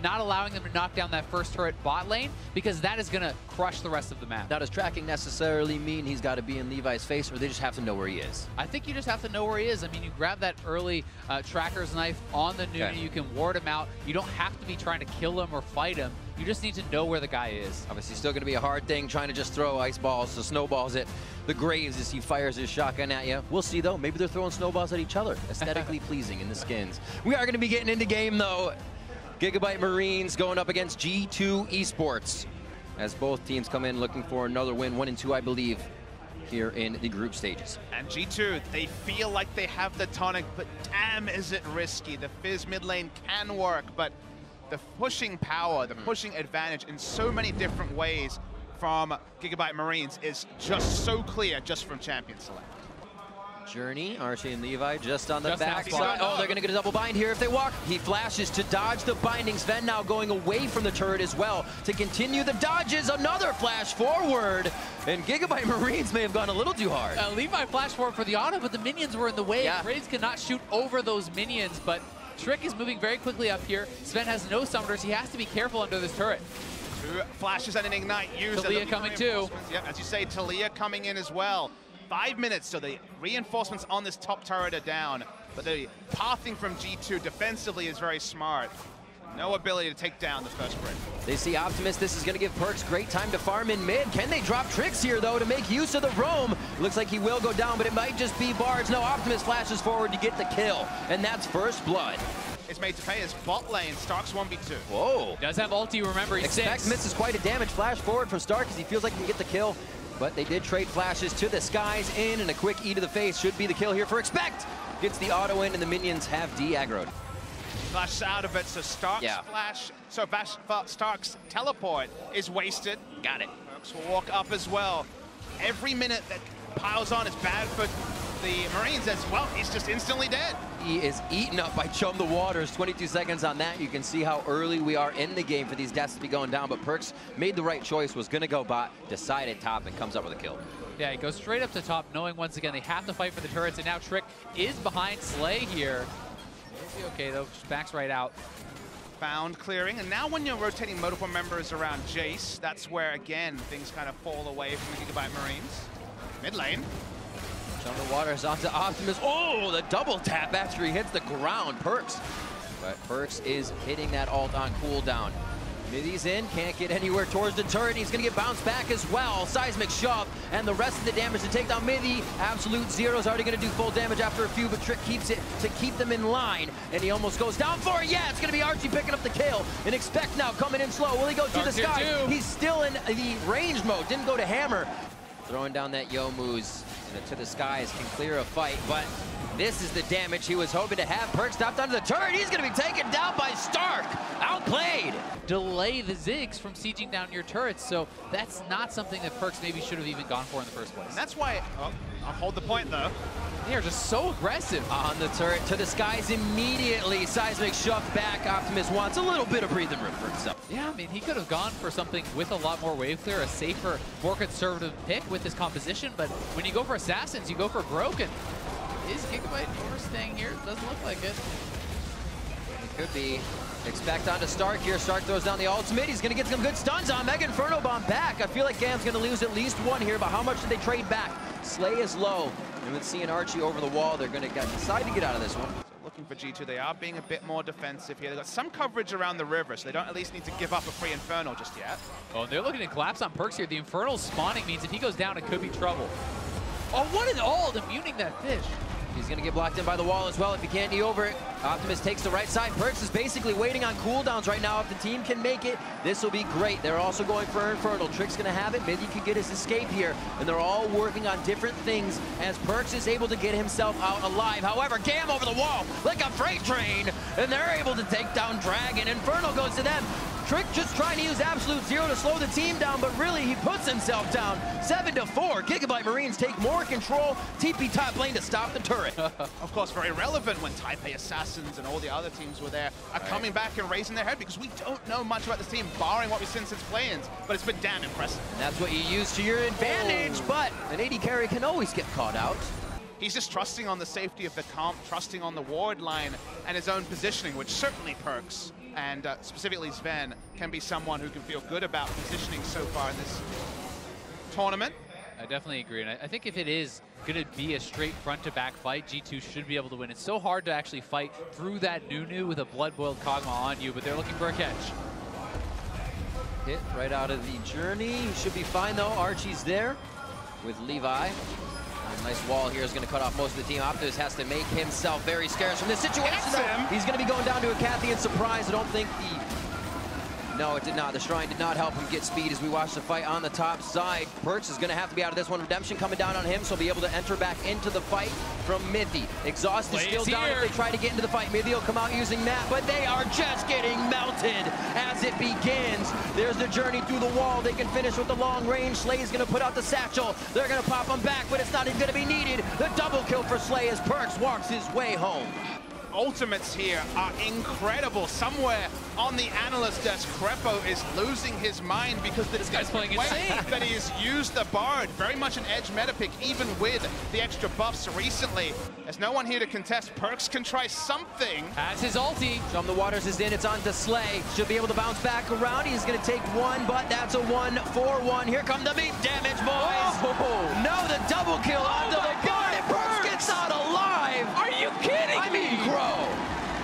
not allowing them to knock down that first turret bot lane, because that is going to crush the rest of the map. Now, does tracking necessarily mean he's got to be in Levi's face, or they just have to know where he is? I think you just have to know where he is. I mean, you grab that early tracker's knife on the Nunu, you can ward him out. You don't have to be trying to kill him or fight him. You just need to know where the guy is. Obviously, still going to be a hard thing trying to just throw ice balls, the snowballs at the Graves as he fires his shotgun at you. We'll see, though. Maybe they're throwing snowballs at each other. Aesthetically pleasing in the skins. We are going to be getting into game, though. Gigabyte Marines going up against G2 Esports as both teams come in looking for another win, 1-2, I believe, here in the group stages. And G2, they feel like they have the tonic, but damn is it risky. The Fizz mid lane can work, but the pushing power, the pushing advantage in so many different ways from Gigabyte Marines is just so clear just from Champion Select. Journey, Archie and Levi just on the back. Outside. Oh, they're going to get a double bind here if they walk. He flashes to dodge the binding. Sven now going away from the turret as well to continue the dodges. Another flash forward. And Gigabyte Marines may have gone a little too hard. Levi flashed forward for the auto, but the minions were in the way. Yeah. Graves could not shoot over those minions, but Trick is moving very quickly up here. Sven has no summoners. He has to be careful under this turret. Two flashes and an ignite used. Talia coming too. Yep, as you say, Talia coming in as well. 5 minutes, so the reinforcements on this top turret are down, but the pathing from G2 defensively is very smart. No ability to take down the first break. They see Optimus. This is going to give Perks great time to farm in mid. Can they drop tricks here, though, to make use of the roam? Looks like he will go down, but it might just be Bards. No, Optimus flashes forward to get the kill, and that's first blood. It's made to pay as bot lane. Stark's 1v2. Whoa. Does have ulti, remember, he's Expect 6. misses quite a damage flash forward from Stark because he feels like he can get the kill. But they did trade flashes to the skies in, and a quick E to the face should be the kill here for Expect. Gets the auto in, and the minions have de-aggroed. Flashes out of it, so Stark's flash, so Stark's teleport is wasted. Got it. Perks will walk up as well. Every minute that piles on is bad for the Marines as well. He's just instantly dead. He is eaten up by Chum the Waters. 22 seconds on that. You can see how early we are in the game for these deaths to be going down, but Perks made the right choice, was going to go bot, decided top, and comes up with a kill. Yeah, he goes straight up to top, knowing once again they have to fight for the turrets, and now Trick is behind Slay here. He'll be okay, though. Just backs right out. Found clearing, and now when you're rotating multiple members around Jace, that's where, again, things kind of fall away from the Gigabyte Marines. Mid lane. Chum the Waters onto Optimus. Oh, the double tap after he hits the ground. Perks. But Perks is hitting that ult on cooldown. Middy's in, can't get anywhere towards the turret. He's going to get bounced back as well. Seismic shove, and the rest of the damage to take down Middy. Absolute Zero's already going to do full damage after a few, but Trick keeps it to keep them in line. And he almost goes down for it. Yeah, it's going to be Archie picking up the kill. And Expect now coming in slow. Will he go to the sky? He's still in the range mode. Didn't go to hammer. Throwing down that Youmuu's to the skies can clear a fight, but this is the damage he was hoping to have. Perk stopped onto the turret. He's going to be taken down by Stark. Outplayed. Delay the Ziggs from sieging down your turrets, so that's not something that Perks maybe should have even gone for in the first place. And that's why, I'll hold the point though. They are just so aggressive. On the turret to the skies immediately. Seismic shoved back. Optimus wants a little bit of breathing room for himself. Yeah, I mean, he could have gone for something with a lot more wave clear, a safer, more conservative pick with his composition, but when you go for assassins, you go for broken. Is Gigabyte overstaying here? Doesn't look like it. It could be. Expect onto Stark here. Stark throws down the ultimate. He's going to get some good stuns on. Mega Inferno Bomb back. I feel like Gam's going to lose at least one here, but how much did they trade back? Slay is low. And with seeing Archie over the wall, they're going to decide to get out of this one. So looking for G2, they are being a bit more defensive here. They've got some coverage around the river, so they don't at least need to give up a free Inferno just yet. Oh, they're looking to collapse on Perks here. The Infernal spawning means if he goes down, it could be trouble. Oh, what an ult, immuning that fish. He's going to get blocked in by the wall as well if he can't knee over it. Optimus takes the right side. Perks is basically waiting on cooldowns right now. If the team can make it, this will be great. They're also going for Infernal. Trick's going to have it. Middy could get his escape here. And they're all working on different things as Perks is able to get himself out alive. However, Gam over the wall like a freight train. And they're able to take down Dragon. Infernal goes to them. Trick just trying to use Absolute Zero to slow the team down, but really he puts himself down. 7-4. Gigabyte Marines take more control. TP top lane to stop the turret. Of course, very relevant when Taipei Assassins and all the other teams were there are coming back and raising their head because we don't know much about this team, barring what we've seen since play-ins, but it's been damn impressive. And that's what you use to your advantage, but an AD carry can always get caught out. He's just trusting on the safety of the comp, trusting on the ward line and his own positioning, which certainly Perks and specifically Sven, can be someone who can feel good about positioning so far in this tournament. I definitely agree, and I think if it is going to be a straight front-to-back fight, G2 should be able to win. It's so hard to actually fight through that Nunu with a blood-boiled Kog'Maw on you, but they're looking for a catch. Hit right out of the journey. He should be fine, though. Archie's there with Levi. A nice wall here is going to cut off most of the team. Optimus has to make himself very scarce from this situation. He's going to be going down to a Cathian surprise. I don't think the... No, it did not. The Shrine did not help him get speed as we watch the fight on the top side. Perks is going to have to be out of this one. Redemption coming down on him, so he'll be able to enter back into the fight from Mithy. Exhaust is still down if they try to get into the fight. Mithy will come out using that, but they are just getting melted as it begins. There's the journey through the wall. They can finish with the long range. Slay is going to put out the satchel. They're going to pop him back, but it's not even going to be needed. The double kill for Slay as Perks walks his way home. Ultimates here are incredible. Somewhere on the analyst desk, Crepo is losing his mind because this guy's playing insane. That he has used the Bard, very much an edge meta pick, even with the extra buffs recently. There's no one here to contest. Perks can try something. Has his ulti. From the Waters is in, it's on to Slay. Should be able to bounce back around. He's gonna take one, but that's a 1-4-1. Here come the meat damage, boys. Oh. No, the double kill onto the Bard, and Perks gets out alive. Are you kidding me? Bro.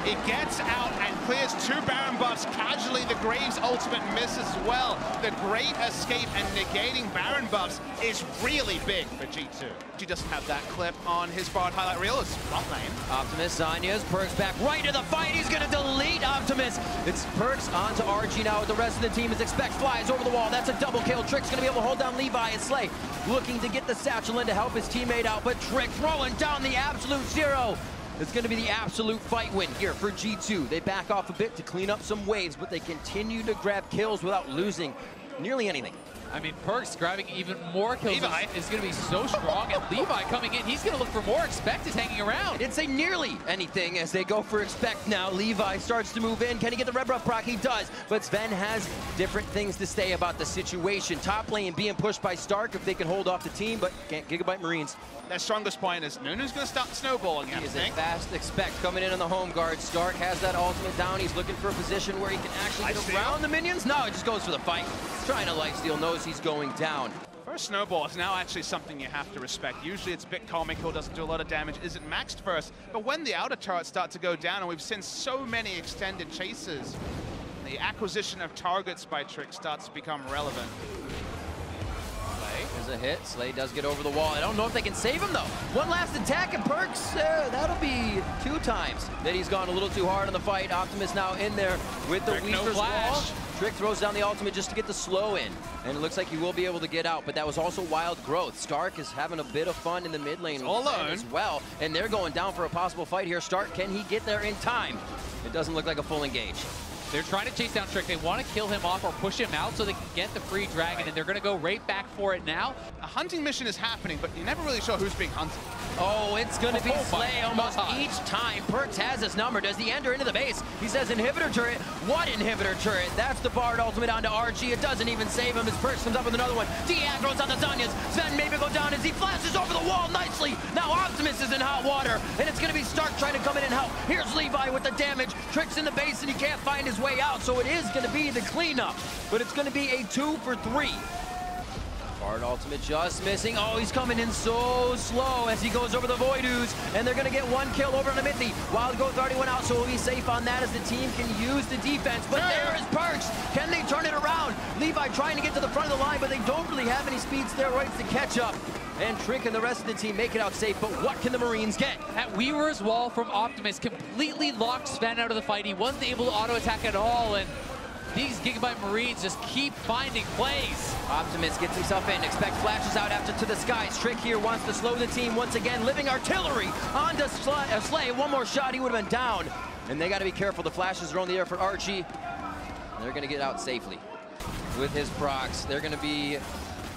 He gets out and clears 2 Baron buffs casually. The Graves ultimate misses as well. The great escape and negating Baron buffs is really big for G2. He doesn't have that clip on his Bard highlight reel. It's front lane. Optimus, Zanya's, Perks back right to the fight. He's gonna delete Optimus. It's Perks onto RG now with the rest of the team as Expect flies over the wall. That's a double kill. Trick's gonna be able to hold down Levi and Slay. Looking to get the satchel in to help his teammate out, but Trick throwing down the absolute zero. It's going to be the absolute fight win here for G2. They back off a bit to clean up some waves, but they continue to grab kills without losing nearly anything. I mean, Perks grabbing even more kills is going to be so strong, and Levi coming in, he's going to look for more. Expect is hanging around. I didn't say nearly anything as they go for Expect now. Levi starts to move in. Can he get the red buff proc? He does, but Sven has different things to say about the situation. Top lane being pushed by Stark if they can hold off the team, but can't. Gigabyte Marines. Their strongest point is Nunu's going to start snowballing. He is a fast Expect coming in on the home guard. Stark has that ultimate down. He's looking for a position where he can actually get around the minions. No, he just goes for the fight. Trying to lifesteal, knows he's going down. First snowball is now actually something you have to respect. Usually it's a bit comical, doesn't do a lot of damage, isn't maxed first. But when the outer turrets start to go down, and we've seen so many extended chases, the acquisition of targets by Trick starts to become relevant. There's a hit. Slay does get over the wall. I don't know if they can save him, though. One last attack, and Perks, that'll be 2 times that he's gone a little too hard on the fight. Optimus now in there with the Weaver's wall. Trick throws down the ultimate just to get the slow in, and it looks like he will be able to get out, but that was also wild growth. Stark is having a bit of fun in the mid lane as well, and they're going down for a possible fight here. Stark, can he get there in time? It doesn't look like a full engage. They're trying to chase down Trick. They want to kill him off or push him out so they can get the free dragon, and they're going to go right back for it now. A hunting mission is happening, but you're never really sure who's being hunted. Oh, it's going to be Slay almost each time. Perks has his number. Does he enter into the base? He says inhibitor turret. What inhibitor turret? That's the Bard ultimate onto RG. It doesn't even save him as Perks comes up with another one. De-aggro's on the Zanyas. Sven maybe go down as he flashes over the wall nicely. Now Optimus is in hot water, and it's going to be Stark trying to come in and help. Here's Levi with the damage. Trick's in the base, and he can't find his way out, so it is going to be the cleanup, but it's going to be a 2 for 3. Bard ultimate just missing. Oh, he's coming in so slow as he goes over the Voidooz, and they're going to get 1 kill over on the Mithy. Wild Growth already went out, so we'll be safe on that as the team can use the defense. But there is Perks. Can they turn it around? Levi trying to get to the front of the line, but they don't really have any speed steroids to catch up. And Trick and the rest of the team make it out safe, but what can the Marines get? That Weaver's wall from Optimus completely locked Sven out of the fight. He wasn't able to auto-attack at all, and these Gigabyte Marines just keep finding plays. Optimus gets himself in. Expect flashes out after to the skies. Trick here wants to slow the team once again. Living artillery onto Slay. One more shot, he would have been down. And they got to be careful. The flashes are on the air for Archie. They're going to get out safely with his procs. They're going to be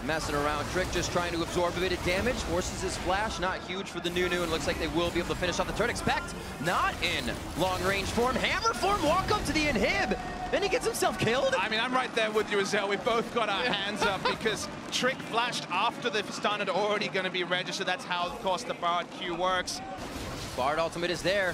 messing around. Trick just trying to absorb a bit of damage. Forces his flash. Not huge for the Nunu, and looks like they will be able to finish off the turret. Expect not in long range form. Hammer form. Walk up to the inhib. Then he gets himself killed. I mean, I'm right there with you, Azelle. We've both got our hands up because Trick flashed after the stun had already going to be registered. That's how, of course, the Bard Q works. Bard ultimate is there.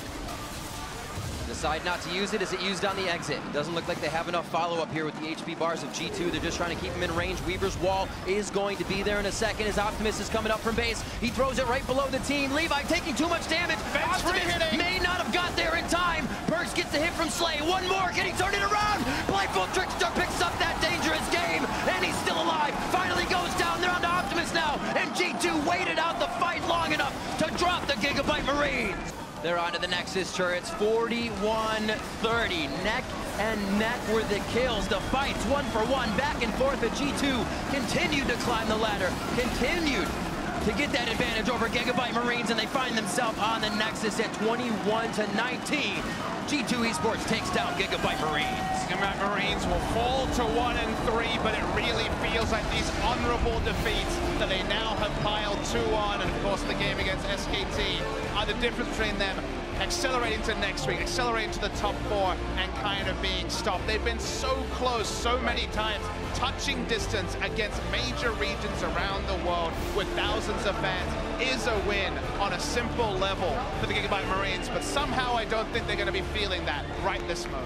decide not to use it. Is it used on the exit? It doesn't look like they have enough follow-up here with the HP bars of G2. They're just trying to keep him in range. Weaver's wall is going to be there in a second as Optimus is coming up from base. He throws it right below the team. Levi taking too much damage. Optimus may not have got there in time. Perks gets a hit from Slay. One more. Can he turn it around? Blindfold Trickster picks up that dangerous game, and he's still alive. Finally goes down. They're on to Optimus now, and G2 waited out the fight long enough to drop the Gigabyte Marines. They're onto the Nexus turrets, 41-30. Neck and neck were the kills. The fights, 1-for-1, back and forth. But G2 continued to climb the ladder, continued to get that advantage over Gigabyte Marines, and they find themselves on the Nexus at 21-19. G2 Esports takes down Gigabyte Marines. Gigabyte Marines will fall to 1-3, but it really feels like these honorable defeats that they now have piled 2 on, and of course the game against SKT are the difference between them accelerating to next week, accelerating to the top 4, and kind of being stopped. They've been so close so many times, touching distance against major regions around the world with thousands of fans is a win on a simple level for the Gigabyte Marines, but somehow I don't think they're going to be feeling that right this moment.